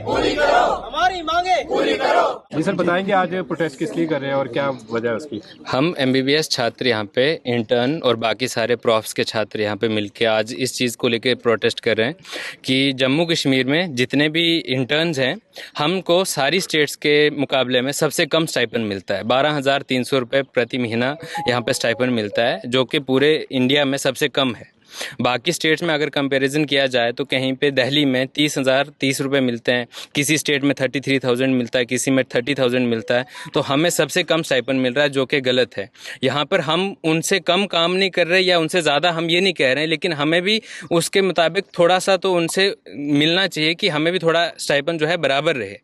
पूरी करो, हमारी मांगे पूरी करो। जी सर, बताएंगे आज प्रोटेस्ट किस लिए कर रहे हैं और क्या वजह है उसकी? हम MBBS छात्र यहाँ पे इंटर्न और बाकी सारे प्रोफ्स के छात्र यहाँ पे मिलके आज इस चीज़ को लेके प्रोटेस्ट कर रहे हैं कि जम्मू कश्मीर में जितने भी इंटर्न्स हैं हमको सारी स्टेट्स के मुकाबले में सबसे कम स्टाइपेंड मिलता है। 12,300 रुपये प्रति महीना यहाँ पे स्टाइपेंड मिलता है, जो कि पूरे इंडिया में सबसे कम है। बाकी स्टेट्स में अगर कंपैरिजन किया जाए तो कहीं पे दिल्ली में 30 रुपये मिलते हैं, किसी स्टेट में 33,000 मिलता है, किसी में 30,000 मिलता है। तो हमें सबसे कम स्टाइपेंड मिल रहा है, जो कि गलत है। यहाँ पर हम उनसे कम काम नहीं कर रहे या उनसे ज़्यादा हम ये नहीं कह रहे हैं, लेकिन हमें भी उसके मुताबिक थोड़ा सा तो उनसे मिलना चाहिए कि हमें भी थोड़ा स्टाइपेंड जो है बराबर रहे।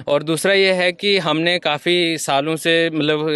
और दूसरा ये है कि हमने काफ़ी सालों से मतलब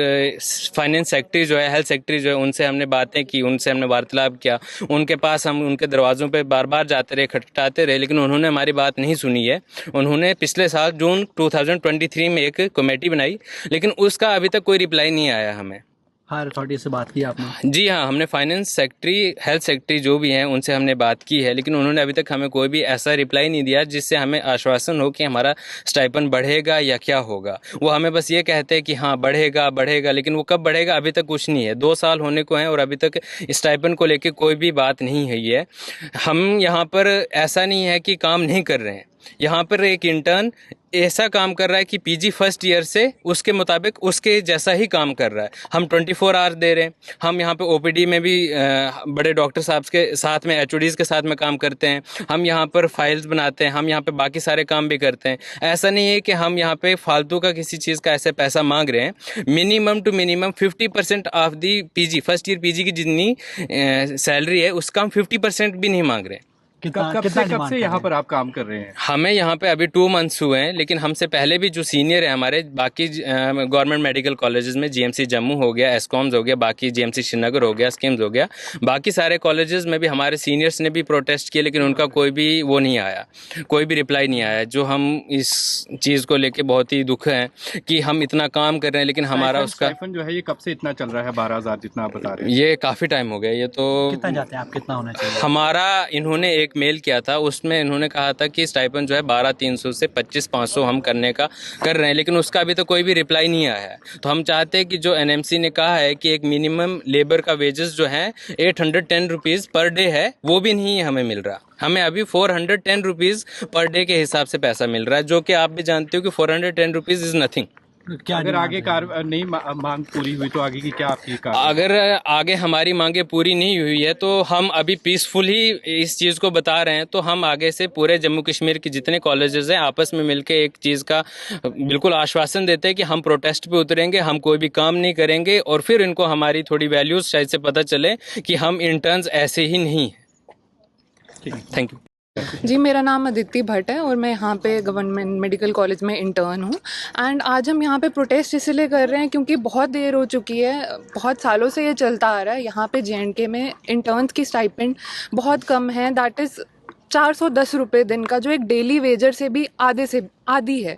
फाइनेंस सेक्रेटरी जो है, हेल्थ सेक्रेटरी जो है, उनसे हमने बातें की, उनसे हमने वार्तालाप किया, उनके पास हम उनके दरवाज़ों पे बार बार जाते रहे, खटखटाते रहे, लेकिन उन्होंने हमारी बात नहीं सुनी है। उन्होंने पिछले साल जून 2023 में एक कमेटी बनाई, लेकिन उसका अभी तक कोई रिप्लाई नहीं आया हमें। हायर अथॉरिटी से बात की आपने? जी हाँ, हमने फाइनेंस सेक्रेटरी, हेल्थ सेक्रेटरी जो भी हैं उनसे हमने बात की है, लेकिन उन्होंने अभी तक हमें कोई भी ऐसा रिप्लाई नहीं दिया जिससे हमें आश्वासन हो कि हमारा स्टाइपेंड बढ़ेगा या क्या होगा। वो हमें बस ये कहते हैं कि हाँ बढ़ेगा बढ़ेगा, लेकिन वो कब बढ़ेगा अभी तक कुछ नहीं है। 2 साल होने को हैं और अभी तक स्टाइपेंड को लेकर कोई भी बात नहीं हुई है। हम यहाँ पर ऐसा नहीं है कि काम नहीं कर रहे हैं, यहाँ पर एक इंटर्न ऐसा काम कर रहा है कि PG फर्स्ट ईयर से उसके मुताबिक उसके जैसा ही काम कर रहा है। हम 24 आवर्स दे रहे हैं। हम यहाँ पे OPD में भी बड़े डॉक्टर साहब के साथ में, HODs के साथ में काम करते हैं। हम यहाँ पर फाइल्स बनाते हैं, हम यहाँ पे बाकी सारे काम भी करते हैं। ऐसा नहीं है कि हम यहाँ पे फालतू का किसी चीज़ का ऐसे पैसा मांग रहे हैं। Minimum to minimum 50% of the PG first year PG की जितनी सैलरी है उसका हम 50% भी नहीं मांग रहे हैं। कब से यहाँ पर आप काम कर रहे हैं? हमें यहाँ पे अभी 2 मंथ्स हुए हैं, लेकिन हमसे पहले भी जो सीनियर है हमारे बाकी गवर्नमेंट मेडिकल कॉलेजेस में, GMC जम्मू हो गया, एस्कॉम्स हो गया, बाकी GMC श्रीनगर हो गया, स्कीम्स हो गया, बाकी सारे कॉलेजेस में भी हमारे सीनियर्स ने भी प्रोटेस्ट किए, लेकिन उनका कोई भी वो नहीं आया, कोई भी रिप्लाई नहीं आया। जो हम इस चीज़ को लेके बहुत ही दुख है कि हम इतना काम कर रहे हैं, लेकिन हमारा उसका जो है ये कब से इतना चल रहा है? 12,000 जितना आप बता रहे हैं, ये काफ़ी टाइम हो गया। ये तो कितना जाते हैं आप, कितना होना चाहिए? हमारा इन्होंने एक मेल किया था, उसमें इन्होंने कहा था कि स्टाइपेंड जो है 12,300 से 25,500 हम करने का कर रहे हैं, लेकिन उसका अभी तो कोई भी रिप्लाई नहीं आया है। तो हम चाहते हैं कि जो NMC ने कहा है कि एक मिनिमम लेबर का वेजेस जो है 810 रुपीज़ पर डे है, वो भी नहीं हमें मिल रहा। हमें अभी 410 रुपीज़ पर डे के हिसाब से पैसा मिल रहा है, जो कि आप भी जानते हो कि 410 रुपीज़ इज़ नथिंग। क्या अगर आगे नहीं मांग पूरी हुई तो आगे की क्या आपकी अगर आगे हमारी मांगे पूरी नहीं हुई है तो हम अभी पीसफुल ही इस चीज़ को बता रहे हैं। तो हम आगे से पूरे जम्मू कश्मीर के जितने कॉलेजेस हैं आपस में मिलके एक चीज़ का बिल्कुल आश्वासन देते हैं कि हम प्रोटेस्ट पे उतरेंगे, हम कोई भी काम नहीं करेंगे, और फिर इनको हमारी थोड़ी वैल्यूज़ शायद से पता चले कि हम इंटर्न्स ऐसे ही नहीं हैं। Thank you. जी, मेरा नाम अदिति भट्ट है और मैं यहाँ पे गवर्नमेंट मेडिकल कॉलेज में इंटर्न हूँ। एंड आज हम यहाँ पे प्रोटेस्ट इसलिए कर रहे हैं क्योंकि बहुत देर हो चुकी है, बहुत सालों से ये चलता आ रहा है। यहाँ पे JNK में इंटर्न्स की स्टाइपेंड बहुत कम है, दैट इज़ 410 रुपये दिन का, जो एक डेली वेजर से भी आधी है।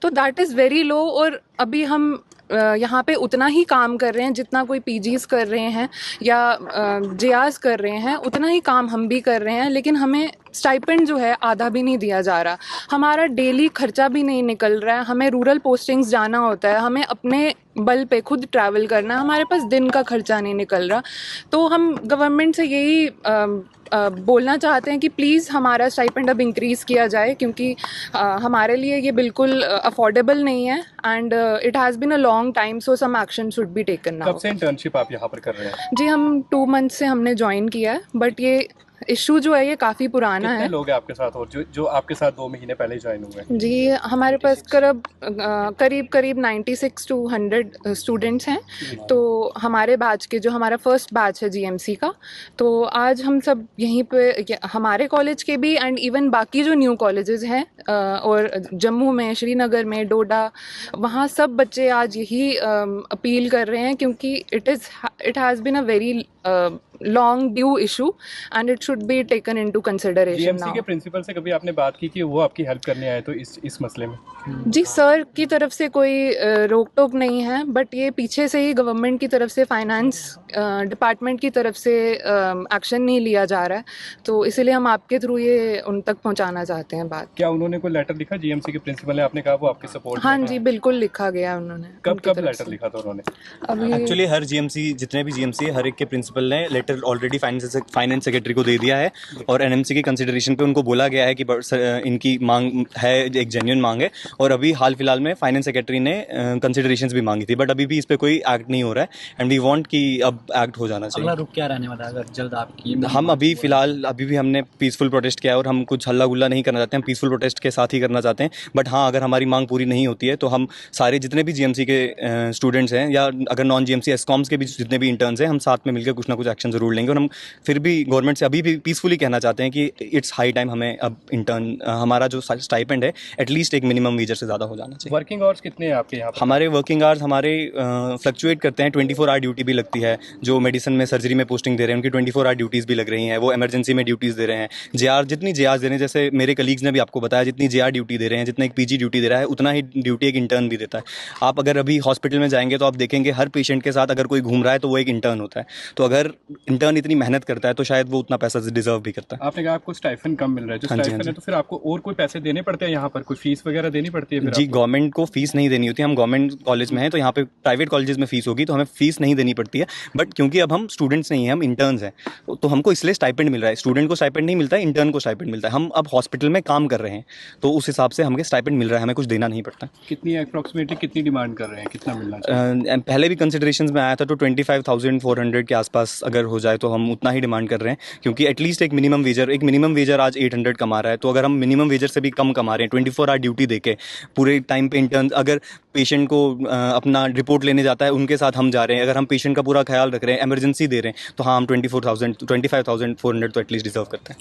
तो दैट इज़ वेरी लो। और अभी हम यहाँ पे उतना ही काम कर रहे हैं जितना कोई PGs कर रहे हैं या JRs कर रहे हैं, उतना ही काम हम भी कर रहे हैं, लेकिन हमें स्टाइपेंड जो है आधा भी नहीं दिया जा रहा। हमारा डेली खर्चा भी नहीं निकल रहा है। हमें रूरल पोस्टिंग्स जाना होता है, हमें अपने बल पे खुद ट्रैवल करना है, हमारे पास दिन का खर्चा नहीं निकल रहा। तो हम गवर्नमेंट से यही बोलना चाहते हैं कि प्लीज़ हमारा स्टाइपेंड अब इंक्रीज़ किया जाए, क्योंकि हमारे लिए ये बिल्कुल अफोर्डेबल नहीं है and it has been a long time, so some action should be taken now. कब से इंटर्नशिप आप यहाँ पर कर रहे हैं? जी, हम 2 मंथ से हमने ज्वाइन किया है, बट ये इशू जो है ये काफ़ी पुराना है। कितने लोग हैं आपके साथ और जो आपके साथ 2 महीने पहले ज्वाइन हुए हैं? जी, हमारे पास करीब 96 to 100 स्टूडेंट्स हैं। तो हमारे बैच के, जो हमारा फर्स्ट बैच है GMC का, तो आज हम सब यहीं पे, हमारे कॉलेज के भी एंड इवन बाकी जो न्यू कॉलेजेस हैं और जम्मू में, श्रीनगर में, डोडा, वहाँ सब बच्चे आज यही अपील कर रहे हैं, क्योंकि it has been a very long due issue and it should be taken into consideration GMC now. के प्रिंसिपल से कभी आपने बात की कि वो आपकी हेल्प करने आए तो इस मसले में? जी सर की तरफ से कोई रोक टोक नहीं है, बट ये पीछे से ही गवर्नमेंट की तरफ से फाइनेंस डिपार्टमेंट की तरफ से एक्शन नहीं लिया जा रहा है, तो इसीलिए हम आपके थ्रू ये उन तक पहुंचाना चाहते हैं बात. क्या उन्होंने कोई लेटर लिखा जीएमसी के प्रिंसिपल ने? आपने कहा वो आपके सपोर्ट हाँ में जी है। बिल्कुल लिखा गया उन्होंने. कब उनकी कब तरफ लेटर से. लिखा था उन्होंने? अभी एक्चुअली हर जीएमसी जितने भी जीएमसी है हर एक के प्रिंसिपल ने लेटर ऑलरेडी फाइनेंस सेक्रेटरी को दे दिया है और एनएमसी की कंसिडरेशन पे उनको बोला गया है कि इनकी मांग है, एक जेन्युइन मांग है, और अभी हाल फिलहाल में फाइनेंस सेक्रेटरी ने कंसिडरेशंस भी मांगी थी, बट अभी भी इस पे कोई एक्ट नहीं हो रहा है एंड वी वांट कि अब एक्ट हो जाना अगला चाहिए. रुख क्या रहने वाला है अगर जल्द आपकी हम अभी फिलहाल अभी भी हमने पीसफुल प्रोटेस्ट किया है और हम कुछ हल्ला गुल्ला नहीं करना चाहते हैं, पीसफुल प्रोटेस्ट के साथ ही करना चाहते हैं. बट हाँ, अगर हमारी मांग पूरी नहीं होती है तो हम सारे जितने भी जीएमसी के स्टूडेंट्स हैं या अगर नॉन जीएमसी एसकॉम्स के भी जितने भी इंटर्न्स हैं, हम साथ में मिलकर कुछ ना कुछ एक्शन जरूर लेंगे. और हम फिर भी गवर्नमेंट से अभी भी पीसफुली कहना चाहते हैं कि इट्स हाई टाइम हमें अब इंटर्न हमारा जो स्टाइपेंड है एटलीस्ट एक मिनिमम वेजर से ज़्यादा हो जाना चाहिए. वर्किंग आवर्स कितने हैं आपके यहाँ पर? हमारे वर्किंग आवर्स हमारे फ्लक्चुएट करते हैं. 24 आवर ड्यूटी भी लगती है. जो मेडिसिन में सर्जरी में पोस्टिंग दे रहे हैं उनकी 24 आवर ड्यूटीज़ भी लग रही हैं. वो इमरजेंसी में ड्यूटीज़ दे रहे हैं. जेआर जितनी जेआर दे रहे हैं, जैसे मेरे कलीग्स ने भी आपको बताया, जितनी जेआर ड्यूटी दे रहे हैं, जितना एक पीजी ड्यूटी दे रहा है, उतना ही ड्यूटी एक इंटर्न भी देता है. आप अगर अभी हॉस्पिटल में जाएंगे तो आप देखेंगे हर पेशेंट के साथ अगर कोई घूम रहा है तो वो एक इंटर्न होता है. तो अगर इंटर्न इतनी मेहनत करता है तो शायद वो उतना पैसा डिजर्व भी करता है. आपने कहा आपको स्टाइफन कम मिल रहा है, जो हाँ जी, स्टाइफन है तो फिर आपको और कोई पैसे देने पड़ते हैं यहाँ पर? कोई फीस वगैरह देनी पड़ती है फिर जी, आपको? गवर्नमेंट को फीस नहीं देनी होती. हम गवर्नमेंट कॉलेज में हैं तो यहाँ पे प्राइवेट कॉलेजेस में फीस होगी तो हमें फीस नहीं देनी पड़ती है. बट क्योंकि अब हम स्टूडेंट्स नहीं हैं, हम इंटर्न्स हैं, तो हमको इसलिए स्टाइपेंड मिल रहा है. स्टूडेंट को स्टाइपेंड नहीं मिलता है, इंटर्न को स्टाइपेंड मिलता है. हम अब हॉस्पिटल में काम कर रहे हैं तो उस हिसाब से हमें स्टाइपेंड मिल रहा है, हमें कुछ देना नहीं पड़ता. कितनी अप्रॉक्सीमेटली कितनी डिमांड कर रहे हैं, कितना मिलना चाहिए? पहले भी कंसिडरेशंस में आया था तो 25,400 के आसपास अगर हो जाए तो हम उतना ही डिमांड कर रहे हैं, क्योंकि एटलीस्ट एक मिनिमम वेजर आज 800 कमा रहा है. तो अगर हम मिनिमम वेजर से भी कम कमा रहे हैं 24 आवर ड्यूटी देके पूरे टाइम पे, इंटर्न अगर पेशेंट को अपना रिपोर्ट लेने जाता है उनके साथ हम जा रहे हैं, अगर हम पेशेंट का पूरा ख्याल रख रहे हैं, इमरजेंसी दे रहे हैं, तो हाँ हम 25,400 तो एटलीस्ट डिजर्व करते हैं.